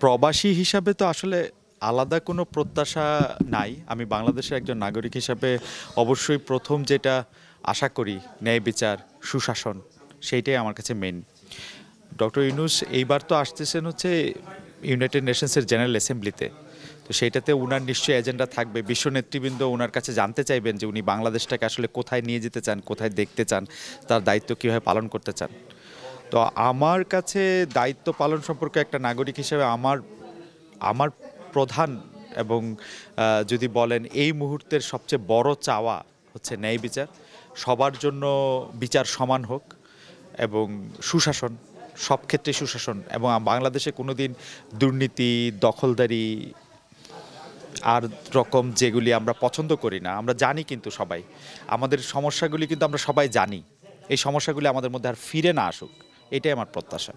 প্রবাসী হিসাবে তো আসলে আলাদা কোনো প্রত্যাশা নাই। আমি বাংলাদেশের একজন নাগরিক হিসাবে অবশ্যই প্রথম যেটা আশা করি ন্যায় বিচার, সুশাসন, সেইটাই আমার কাছে মেইন। ডক্টর ইউনূস এইবার তো আসতেছেন হচ্ছে ইউনাইটেড নেশনসের জেনারেল অ্যাসেম্বলিতে। তো সেইটাতে উনার নিশ্চয়ই এজেন্ডা থাকবে। বিশ্ব নেতৃবৃন্দ উনার কাছে জানতে চাইবেন যে উনি বাংলাদেশটাকে আসলে কোথায় নিয়ে যেতে চান, কোথায় দেখতে চান, তার দায়িত্ব কীভাবে পালন করতে চান। তো আমার কাছে দায়িত্ব পালন সম্পর্কে একটা নাগরিক হিসেবে আমার আমার প্রধান এবং যদি বলেন এই মুহূর্তের সবচেয়ে বড় চাওয়া হচ্ছে ন্যায় বিচার, সবার জন্য বিচার সমান হোক এবং সুশাসন, সব ক্ষেত্রে সুশাসন, এবং বাংলাদেশে কোনোদিন দুর্নীতি, দখলদারি আর রকম যেগুলি আমরা পছন্দ করি না, আমরা জানি কিন্তু সবাই আমাদের সমস্যাগুলি কিন্তু আমরা সবাই জানি, এই সমস্যাগুলি আমাদের মধ্যে আর ফিরে না আসুক, এটাই আমার প্রত্যাশা।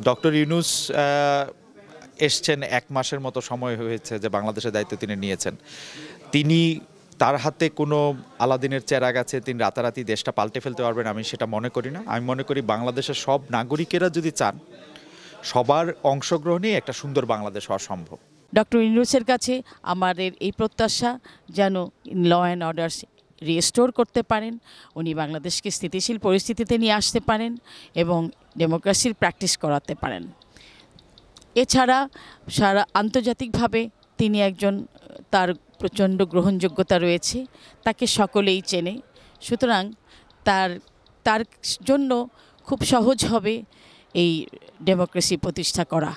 ডক্টর ইউনূস এসছেন, 1 মাসের মতো সময় হয়েছে যে বাংলাদেশের দায়িত্ব তিনি নিয়েছেন। তিনি তার হাতে কোনো আলাদিনের চেরাগ আছে, তিনি রাতারাতি দেশটা পাল্টে ফেলতে পারবেন আমি সেটা মনে করি না। আমি মনে করি বাংলাদেশের সব নাগরিকেরা যদি চান, সবার অংশগ্রহণেই একটা সুন্দর বাংলাদেশ হওয়া সম্ভব। ডক্টর ইউনূসের কাছে আমাদের এই প্রত্যাশা যেন ল অ্যান্ড অর্ডার রিস্টোর করতে পারেন, উনি বাংলাদেশকে স্থিতিশীল পরিস্থিতিতে নিয়ে আসতে পারেন এবং ডেমোক্রেসির প্র্যাকটিস করাতে পারেন। এছাড়া সারা আন্তর্জাতিকভাবে তিনি একজন, তার প্রচণ্ড গ্রহণযোগ্যতা রয়েছে, তাকে সকলেই চেনে। সুতরাং তার জন্য খুব সহজ হবে এই ডেমোক্রেসি প্রতিষ্ঠা করা।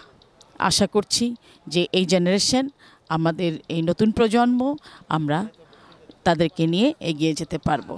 আশা করছি যে এই জেনারেশন, আমাদের এই নতুন প্রজন্ম, আমরা তাদেরকে নিয়ে এগিয়ে যেতে পারবো।